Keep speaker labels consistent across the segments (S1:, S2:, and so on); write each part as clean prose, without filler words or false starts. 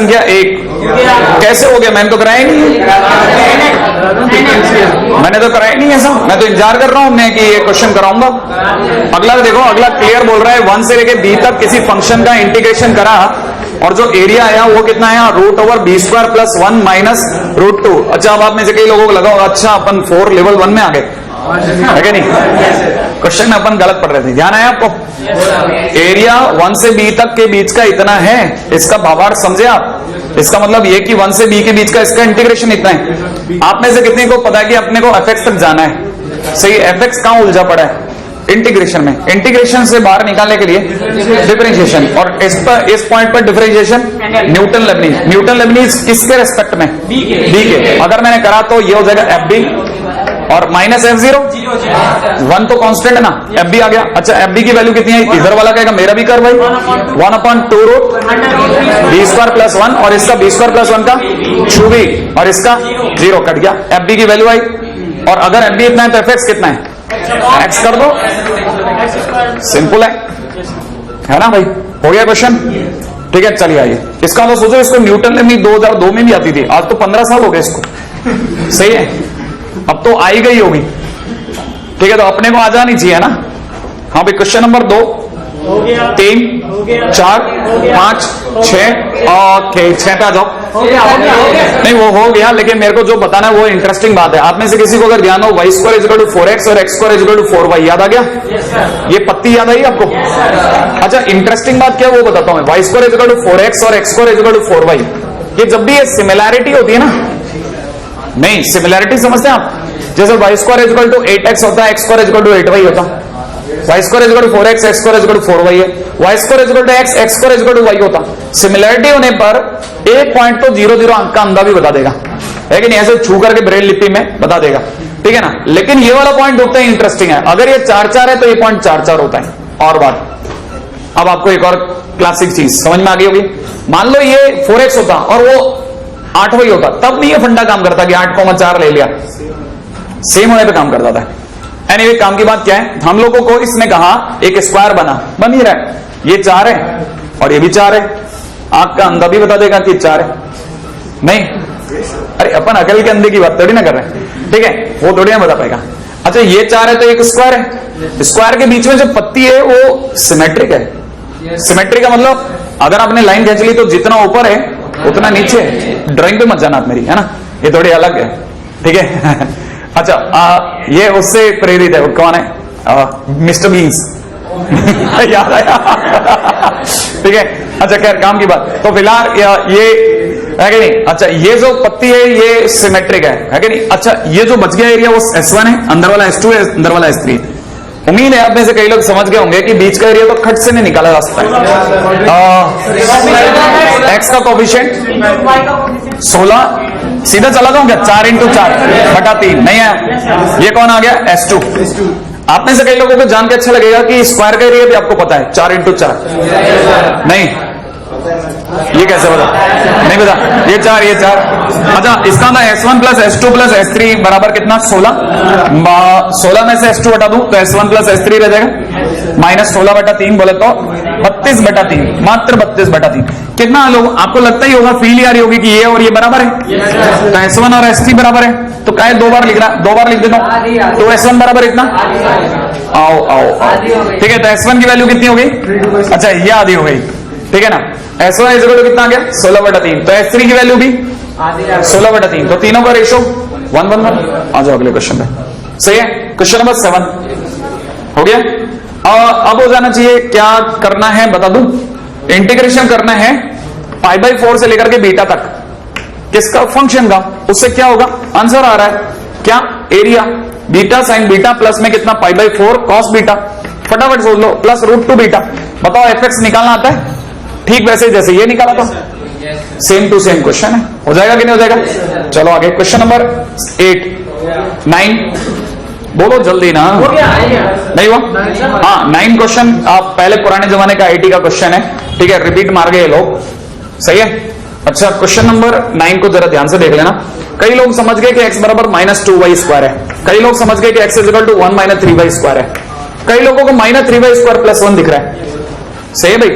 S1: संख्या 1 कैसे हो गया? मैंने तो कराया नहीं, मैंने तो कराया नहीं ऐसा। मैं तो इंतजार कर रहा हूं मैं कि ये क्वेश्चन कराऊंगा। अगला देखो, अगला क्लियर बोल रहा है 1 से लेके b तक किसी फंक्शन का इंटीग्रेशन करा और जो एरिया आया वो कितना आया? √b² + 1 minus √2। अच्छा, अब आप में से कई लोगों को लगा होगा अच्छा अपन 4 लेवल 1 में आ गए, है क्या? नहीं, क्वेश्चन में अपन गलत पढ़ रहे थे। ध्यान आया आपको? एरिया 1 से b तक के बीच का इतना है, इसका भावार्थ समझे आप? इसका मतलब ये कि 1 से b के बीच का इसका इंटीग्रेशन इतना है। आप में से कितने को पता है कि अपने को fx तक जाना है? सही, fx कहां उलझा पड़ा है? इंटीग्रेशन में। इंटीग्रेशन से बाहर निकालने के लिए डिफरेंशिएशन, और इस पॉइंट पर differentiation Newton Lebanese. Newton Lebanese किसके रेस्पेक्ट में? b के। अगर मैंने करा तो ये हो जाएगा fb और माइनस f0, 1 तो कांस्टेंट है ना, fb आ गया। अच्छा, fb की वैल्यू कितनी है? इधर वाला कहेगा मेरा भी कर भाई 1/2√b² + 1 और इसका b² + 1 का 2b और इसका 0 कट गया, fb की वैल्यू आई। और अगर fb इतना है तो fx कितना है? x कर दो, सिंपल है ना भाई? हो गया क्वेश्चन? ठीक है, चलिए आइए। इसका तो सोचो, इसको न्यूटन में 2002 में भी आती थी, आज तो 15 साल हो गए इसको। सही है, अब तो आई गई होगी। ठीक है, तो अपने को आ जानी चाहिए ना। हाँ भाई, क्वेश्चन नंबर 2, 3, 4, 5, 6 ओके 6 पे आ जाओ। नहीं, वो हो गया, लेकिन मेरे को जो बताना है वो इंटरेस्टिंग बात है। आप में से किसी को अगर ध्यान हो y² = 4x और x² = 4y याद आ गया? ये पत्ती याद आई आपको? अच्छा, इंटरेस्टिंग बात क्या है वो बताता हूं मैं। y² = 4x और x² = 4y, ये जब भी ये सिमिलैरिटी होती है ना, नहीं सिमिलैरिटी समझते हैं आप? जैसे y² = 8x होता है, x² = 8y होता है, y² = 4x, x² = 4y है, y² = x, x² = y होता। सिमिलैरिटी होने पर एक पॉइंट तो 0 अंक का अंदा भी बता देगा, है कि नहीं? ऐसे छू करके ब्रेल लिपि में बता देगा, ठीक है ना? लेकिन ये वाला पॉइंट होता है इंटरेस्टिंग है। अगर ये 4-4 है तो ये पॉइंट 4-4 होता है। और बात, अब आपको एक और क्लासिक चीज समझ में आ गई होगी। मान लो ये 4x होता और वो 8y होता, तब भी ये फंडा काम करता कि 8,4 ले लिया, सेम होने पे काम करता था। एनीवे, काम की बात क्या है, हम लोगों को इसने कहा एक स्क्वायर बन ही रहा है, ये 4 है और ये भी 4 है। आंख का अंधा भी बता देगा कि 4 है। नहीं, अरे अपन अकल के अंधे की बात थोड़ी ना कर रहे हैं, ठीक है? वो थोड़ी ना बता पाएगा। अच्छा, ये 4 है तो एक स्क्वायर है, स्क्वायर के बीच में जो पत्ती है वो सिमेट्रिक है। सिमेट्रिक का मतलब अगर आपने लाइन खींच ली तो जितना ऊपर है उतना नीचे है। ड्राइंग पे मत जाना आप मेरी, है ना? ये थोड़ी अलग है, ठीक है? अच्छा, ये उससे प्रेरित है। वो कौन है? मिस्टर बीन्स याद आया? ठीक है। अच्छा, खैर काम की बात। तो फिलहाल ये है कि नहीं? अच्छा, ये जो पत्ती है ये सिमेट्रिक है कि नहीं? अच्छा, ये जो बच गया एरिया वो S1 है, अंदर वाला S2 है, अंदर वाला S3 है। उम्मीद है आप में से कई लोग समझ गए होंगे कि बीच का एरिया तो खट से नहीं निकाला जा सकता है। एक्स का कोफिशिएंट 16 सीधा चला जाऊं क्या? 4 × 4/3 नहीं है। ये कौन आ गया? S2। आप में से कई लोगों को जान के अच्छा लगेगा कि स्क्वायर का एरिया भी आपको पता है, 4 × 4 नहीं, ये कैसे बता? नहीं बता, ये 4 ये 4। अच्छा, इसका ना S1 + S2 + S3 बराबर कितना? 16। 16 में से S2 हटा दूं तो S1 + S3 रह जाएगा, -16/3 बोले तो 32/3, मात्र 32/3। कितना लोग आपको लगता ही होगा, फील आ रही होगी कि ये और ये बराबर है, तो S1 और S3 बराबर है, तो क्या 2 बार लिख रहा, 2 बार लिख देता हूं, तो S1 बराबर इतना। आओ ठीक है, तो S1 की वैल्यू कितनी हो गई? अच्छा, ये आधी हो गई, ठीक है ना? S1 इक्वल टू कितना आ गया? 16/3। तो S3 की वैल्यू भी 16/3, तो तीनों का रेशो 1:1। आ जाओ अगले क्वेश्चन पे। सही है, क्वेश्चन नंबर 7 हो गया। अब हो जाना चाहिए, क्या करना है बता दूं? इंटीग्रेशन करना है π/4 से लेकर के बीटा तक, किसका? फंक्शन का। उससे क्या होगा? आंसर आ रहा है क्या? Area beta sine beta plus में कितना? π/4 cos बीटा। फटाफट सोच लो, प्लस √2 बीटा। बताओ fx निकालना आता है? ठीक वैसे जैसे ये निकाला था, सेम टू सेम क्वेश्चन है। हो जाएगा कि नहीं हो जाएगा? चलो आगे, क्वेश्चन नंबर 8 9 बोलो जल्दी ना, नहीं हुआ? हाँ, 9 क्वेश्चन आप पहले पुराने जमाने का आईटी का क्वेश्चन है, ठीक है? रिपीट मार गए लोग, सही है। अच्छा, क्वेश्चन नंबर 9 को जरा ध्यान से देख लेना। कई लोग समझ गए कि x बराबर -2y² है, कई लोग समझ गए कि x = 1 - 3y² है, कई लोगों को -3y² + 1 दिख रहा है। सही है भाई?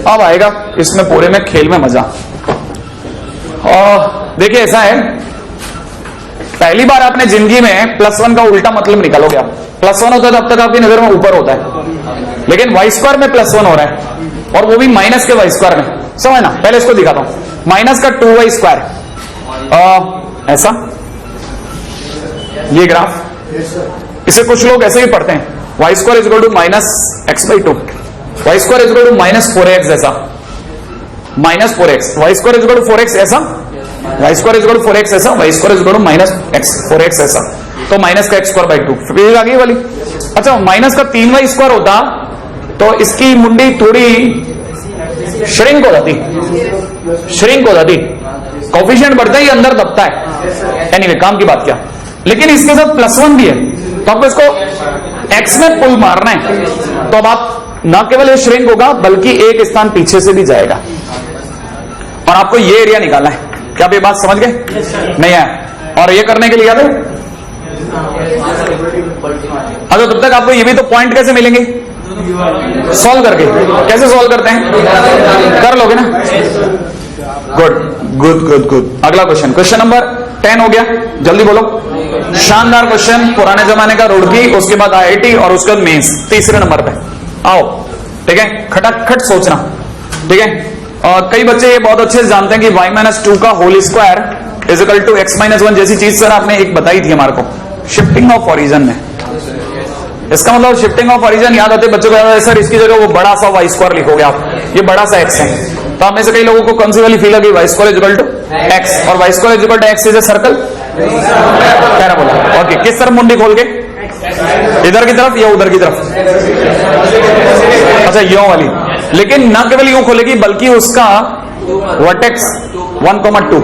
S1: अब आएगा इसमें पूरे में खेल में मजा। और देखिए ऐसा है, पहली बार आपने जिंदगी में +1 का उल्टा मतलब निकालोगे आप। +1 होता है तब तक आपकी नजर में ऊपर होता है, लेकिन वाई स्क्वायर में +1 हो रहा है, और वो भी माइनस के वाई स्क्वायर में। समझना, पहले इसको दिखाता हूं। माइनस का 2y स्क्वायर, ऐसा ये ग्राफ, इसे कुछ लोग ऐसे ही पढ़ते हैं, y square is equal to -x/2, y square is equal to -4x ऐसा, -4x, y square is equal to 4x ऐसा, y square is equal to 4x ऐसा, y square is equal to -4x ऐसा, तो minus का x²/2 फिर आ गई वाली। अच्छा, माइनस का 3y स्क्वायर होता तो इसकी मुंडी थोड़ी श्रिंक हो जाती, कोफिशिएंट बढ़ता है, ये अंदर दबता है। एनीवे, काम की बात क्या, लेकिन इसके साथ +1 भी है, तो आपको इसको x में पुल मारना है, तो अब आप न केवल ये श्रिंक होगा बल्कि एक स्थान पीछे से भी जाएगा, और आपको ये एरिया निकालना है। क्या आप ये बात समझ गए? नहीं है। और ये करने के लिए याद है, अच्छा तब तक आपको ये भी तो पॉइंट कैसे मिलेंगे, सॉल्व करके। कैसे सॉल्व करते हैं, कर लोगे ना? गुड। अगला क्वेश्चन नंबर 10 हो गया, जल्दी बोलो। शानदार क्वेश्चन, पुराने जमाने का रुड़की, उसके बाद IIT और उसके बाद मेंस, तीसरे नंबर पे आओ। ठीक है, खटाखट सोचना। ठीक है, कई बच्चे ये बहुत अच्छे से जानते हैं कि y-2 का whole square is equal to x-1 जैसी चीज सर आपने एक बताई थी हमारे को शिफ्टिंग ऑफ ओरिजिन में। इसका मतलब शिफ्टिंग ऑफ ओरिजिन याद आते बच्चों को, याद है सर इसकी जगह वो बड़ा सा वाई स्क्वायर लिखोगे आप, ये बड़ा सा x है। तो आप में से कई लोगों को कौन सी वाली फील होगी, y square is equal to x, और y square is equal to x is a circle, क्या बोला? ओके, किस तरफ मुंडी खोल के, इधर की तरफ या उधर की तरफ? अच्छा, यो वाली। लेकिन न केवल यूं खोलेगी बल्कि उसका वर्टेक्स 1,2,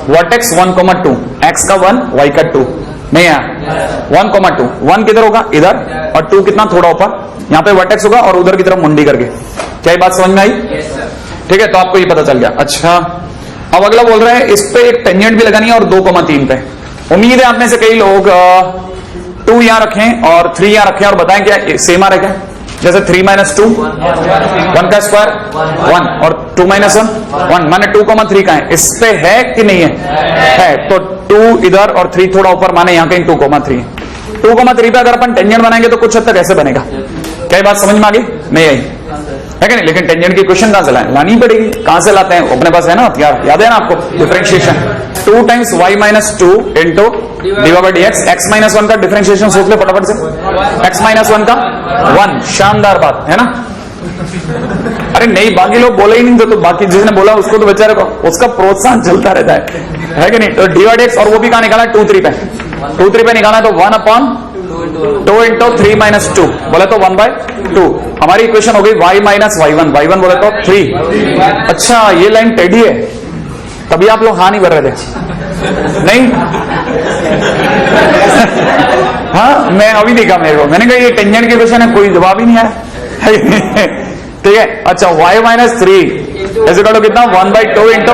S1: वर्टेक्स 1,2, x का 1 y का 2 नहीं है, 1,2, 1 किधर होगा, इधर, और 2 कितना, थोड़ा ऊपर, यहां पे वर्टेक्स होगा और उधर की तरफ मुंडी करके। क्या ये बात समझ में आई? ठीक है, तो आपको ये पता चल गया। अच्छा, अब अगला बोल रहा है इस पे एक टेंजेंट भी लगानी है और 2,3 पे। उम्मीद है आप में से कई लोग 2 यहां रखें और 3 यहां रखें और बताएं क्या सेम आ रहा है। जैसे 3 - 2 1 का स्क्वायर 1 और 2 - 1 माने 2,3 का है, इस पे है कि नहीं है? तो 2 इधर और 3 थोड़ा ऊपर, माने यहाँ कहीं 2,3 है। 2,3 पे अगर अपन टेंजेंट बनाएंगे तो कुछ हद तक ऐसे बनेगा। क्या बात समझ में आ गई? नहीं आई है कि नहीं? लेकिन टेंजेंट की क्वेश्चन कहां से लाएं, लानी पड़ेगी। कहां से लाते हैं? अपने पास है ना हथियार, याद है ना आपको, differentiation 2 times y - 2 into dx, x - 1 का डिफरेंशिएशन सोच ले फटाफट से, x - 1 का 1, शानदार बात है ना। अरे नहीं, बाकी लोग बोले ही नहीं तो बाकी जिसने बोला उसको तो बेचारे को उसका प्रोत्साहन चलता रहता है कि नहीं? तो dx, और वो भी कहां निकाला, 2-3 पे, 2-3 पे निकाला तो 1/2 इंटू 3 - 2 बोले तो 1/2। हमारी इक्वेशन हो गई y - y1, y1 बोले तो 3। अच्छा, ये लाइन टेढ़ी है, तभी आप लोग हाँ नहीं कर रहे थे, नहीं? हाँ, मैं अभी देखा मेरे को, मैंने कहा ये टेंजेंट की क्वेश्चन है, कोई जवाब ही नहीं आया। ठीक है, अच्छा, y - 3 इज इक्वल टू कितना, 1/2 इंटू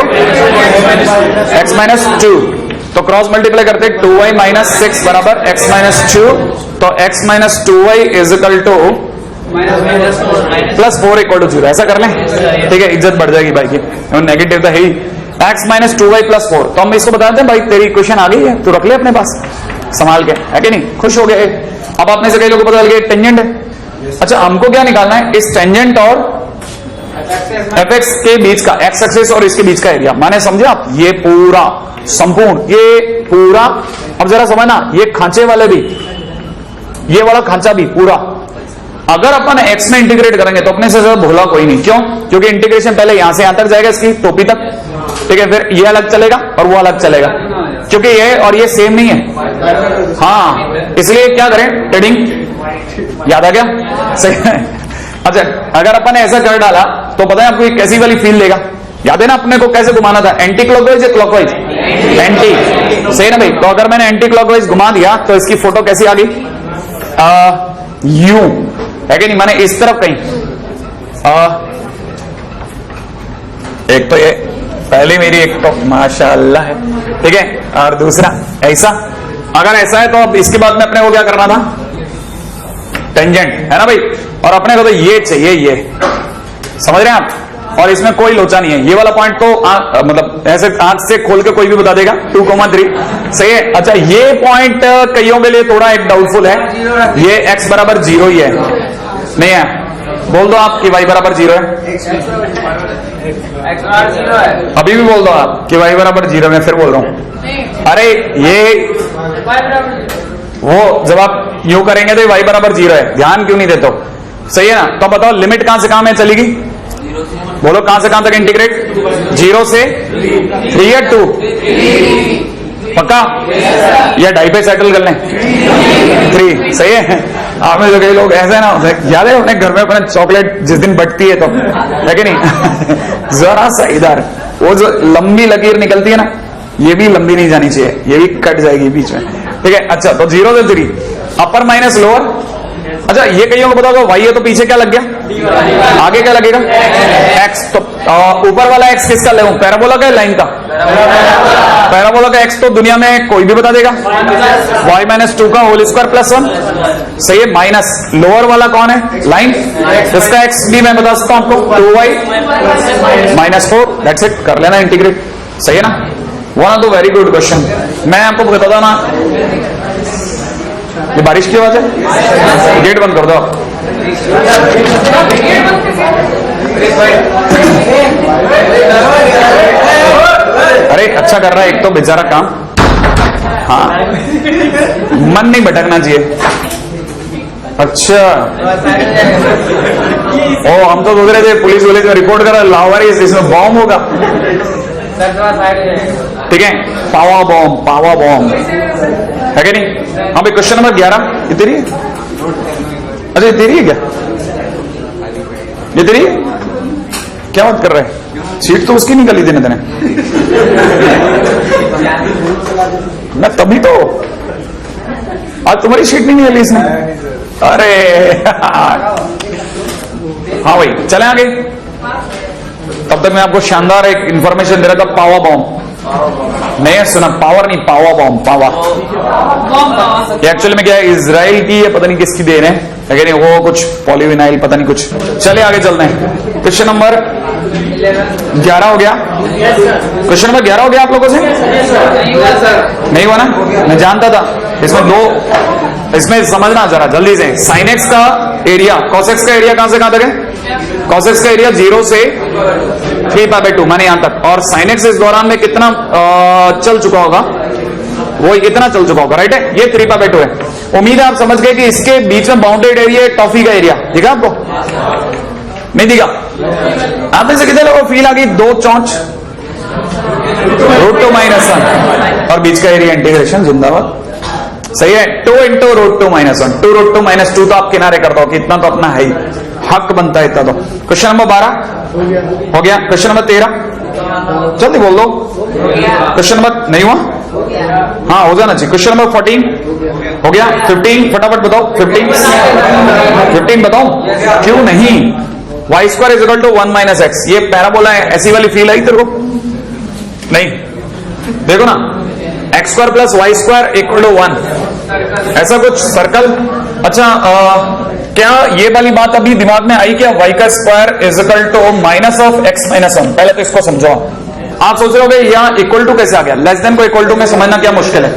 S1: x - 2, तो क्रॉस मल्टीप्लाई करते 2y - 6 बराबर x - 2, तो x - 2y is equal to +4 equal to 0, ऐसा कर लें? ठीक है, इज्जत बढ़ जाएगी भाई की, नेगेटिव तो है ही। x - 2y + 4, तो हम इसको बताते हैं भाई तेरी इक्वेशन आ गई है, तू रख ले अपने पास संभाल के, है कि नहीं? खुश हो गए। अब आपने से कई लोगों को पता लग गया टेंजेंट है। अच्छा, हमको क्या निकालना है, इस टेंजेंट और fx के बीच का, x एक्सिस और इसके बीच का एरिया, माने समझे आप, ये पूरा संपूर्ण, ये पूरा। अब जरा समझना, ये खांचे वाले भी, ये वाला खांचा भी पूरा, अगर अपन x में इंटीग्रेट करेंगे तो अपने से ज्यादा भोला कोई नहीं। क्यों? क्योंकि इंटीग्रेशन पहले यहां से यहां तक जाएगा, इसकी टोपी तक, ठीक है, फिर ये अलग चलेगा और वो अलग चलेगा, क्योंकि ये और ये सेम नहीं है। हाँ, इसलिए क्या करें, टेडिंग, याद आ गया? सही है। अच्छा, अगर अपन ने ऐसा कर डाला तो पता है आपको ये कैसी वाली फील देगा, याद है ना अपने को कैसे घुमाना था, एंटी क्लॉकवाइज या क्लॉकवाइज? एंटी, सही ना भाई? तो अगर मैंने एंटी क्लॉकवाइज घुमा दिया तो इसकी फोटो कैसी आ गई, यूं, है कि नहीं? माने इस तरफ कहीं, एक तो ये पहले मेरी एक तो माशाअल्लाह है, ठीक है, और दूसरा ऐसा। अगर ऐसा है तो अब इसके बाद में अपने को क्या करना था, टेंजेंट, है ना भाई? और अपने को तो ये चाहिए, ये समझ रहे हैं आप? और इसमें कोई लोचा नहीं है, ये वाला पॉइंट तो मतलब ऐसे आंख से खोल के कोई भी बता देगा 2,3 सही है। अच्छा ये पॉइंट कईयों के लिए थोड़ा एक डाउटफुल है, ये x बराबर 0 ही है, नहीं है? बोल दो आप कि y बराबर 0 है, अभी भी बोल दो आप कि y बराबर 0। मैं फिर बोल रहा हूं, अरे ये वो जब आप यूं करेंगे तो y बराबर 0 है, ध्यान क्यों नहीं देते हो? सही है ना? तो बताओ लिमिट कहां से कहां में चलेगी? बोलो कहां से कहां तक इंटीग्रेट? 0 से 3 या 2? पक्का या डाई पे सेटल कर लें? 3 सही है। आप में जो कई लोग ऐसे ना, याद है अपने घर में अपने चॉकलेट जिस दिन बटती है तो, है कि नहीं? जरा सा इधर वो जो लंबी लकीर निकलती है ना, ये भी लंबी नहीं जानी चाहिए, ये भी कट जाएगी बीच में, ठीक है? अच्छा तो 0 से 3 अपर माइनस लोअर। अच्छा ये कईयों को बताओ y है तो पीछे क्या लग गया, आगे क्या लगेगा? x। तो ऊपर वाला x किसका ले? पैराबोला का लाइन का? पैराबोला का x तो दुनिया में कोई भी बता देगा, y माइनस 2 का होल स्क्वायर प्लस 1 सही है। माइनस लोअर वाला कौन है? लाइन, इसका x भी मैं बता सकता हूं आपको, 2y माइनस 4, दैट्स इट, कर लेना इंटीग्रेट, सही है ना? One of the very good question. मैं आपको बताता ना, ये बारिश की आवाज है, गेट बंद कर दो आप। अरे अच्छा कर रहा है एक तो बेचारा काम, हाँ मन नहीं भटकना चाहिए। अच्छा ओ हम तो सोच रहे थे पुलिस में रिपोर्ट करा लाहौरी इसमें बॉम्ब होगा, ठीक है? पावा बॉम्ब है कि नहीं? हाँ भाई क्वेश्चन नंबर 11 ये तेरी है? अच्छा ये तेरी है क्या? ये तेरी है? क्या बात कर रहे हैं? सीट तो उसकी निकली थी ना, मैं तभी तो आज तुम्हारी सीट नहीं निकली इसने। अरे हाँ भाई चले आगे, तब तक मैं आपको शानदार एक इंफॉर्मेशन दे रहा था। पावा बॉम्ब नहीं सुना, पावर नहीं, पावा बॉम्ब, पावा एक्चुअली में क्या है, इजराइल की या पता नहीं किसकी देन है, लेकिन वो कुछ पॉलीविनाइल पता नहीं कुछ। चलिए आगे चलते हैं, क्वेश्चन नंबर 11 हो गया। क्वेश्चन नंबर 11 हो गया आप लोगों से? नहीं हुआ ना? मैं जानता था इसमें दो, इसमें समझना जरा जल्दी से। साइन एक्स का एरिया कॉस एक्स का एरिया कहां से कहां तक है? कॉस एक्स का एरिया 0 से 3π/2 माने यहां तक, और साइन एक्स इस दौरान में कितना चल चुका होगा? वो इतना चल चुका होगा, राइट है? ये 3π/2 है। उम्मीद है आप समझ गए कि इसके बीच में बाउंडेड एरिया टॉफी का एरिया दिखा आपको? नहीं दिखा? आप में से कितने लोगों को फील आ गई? 2 चौंच √2 - 1 और बीच का एरिया इंटीग्रेशन, जिंदाबाद, सही है। 2 × √2 - 1, 2 √2 - 2 तो आप किनारे कर दो कि इतना तो अपना है ही, हक बनता है इतना तो। क्वेश्चन नंबर 12 हो गया। क्वेश्चन नंबर 13 जल्दी बोल दो। क्वेश्चन नंबर नहीं हुआ? हाँ हो जाना चाहिए। क्वेश्चन नंबर 14 हो गया। 15 फटाफट बताओ। 15 बताओ क्यों नहीं? y² = 1 - x, ये पैराबोला है, ऐसी वाली फील आई तेरे को? नहीं, देखो ना, x² + y² = 1, ऐसा कुछ सर्कल। अच्छा क्या ये वाली बात अभी दिमाग में आई क्या? y² = -(x - 1)। पहले तो इसको समझो। आप सोच रहे हो यहाँ इक्वल टू कैसे आ गया? लेस देन को इक्वल टू में समझना क्या मुश्किल है?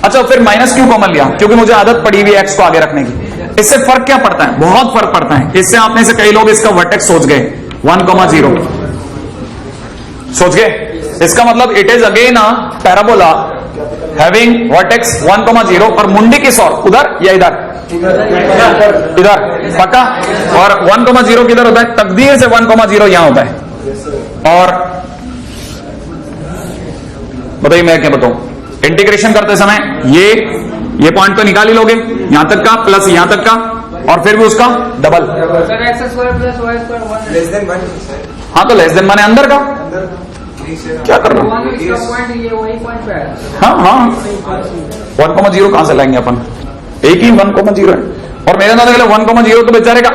S1: अच्छा फिर माइनस क्यों कॉमन लिया? क्योंकि मुझे आदत पड़ी हुई x को आगे रखने की। इससे फर्क क्या पड़ता है? बहुत फर्क पड़ता है। इससे आप में से कई लोग इसका वर्टेक्स सोच गए 1,0 सोच गए। इसका मतलब it is again a parabola having vertex 1,0 और मुंडी किस और? उधर या इधर? इधर, पक्का। और 1,0 किधर होता है? तकदीर से 1,0 यहां होता है। और बताइए मैं क्या बताऊं? इंटीग्रेशन करते समय ये पॉइंट तो निकाल ही लोगे, यहां तक का प्लस यहां तक का, और फिर भी उसका डबल। हाँ तो लेस देन माने अंदर का। क्या कर रहा हूं? हाँ हाँ 1,0 कहां से लाएंगे अपन? एक ही 1,0 है। और मेरे अंदर 1,0 तो बेचारे का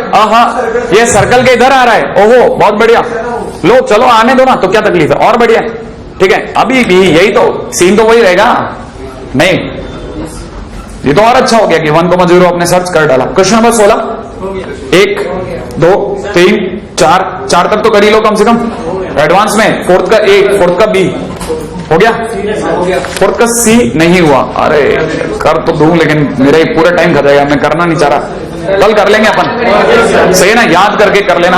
S1: ये सर्कल के इधर आ रहा है। ओहो बहुत बढ़िया, लो चलो आने दो ना, तो क्या तकलीफ है? और बढ़िया, ठीक है। अभी भी यही तो सीन तो वही रहेगा। नहीं ये तो और अच्छा हो गया कि 1,0 आपने सर्च कर डाला। क्वेश्चन नंबर 16 1 2 3 4 तक तो कर ही लो कम से कम। एडवांस में 4th का A 4th का B हो गया? फोर्कस सी नहीं हुआ। अरे कर तो दूं लेकिन मेरा ही पूरा टाइम खा जाएगा, मैं करना नहीं चाह रहा। कल कर लेंगे अपन, सही है ना? याद करके कर लेना।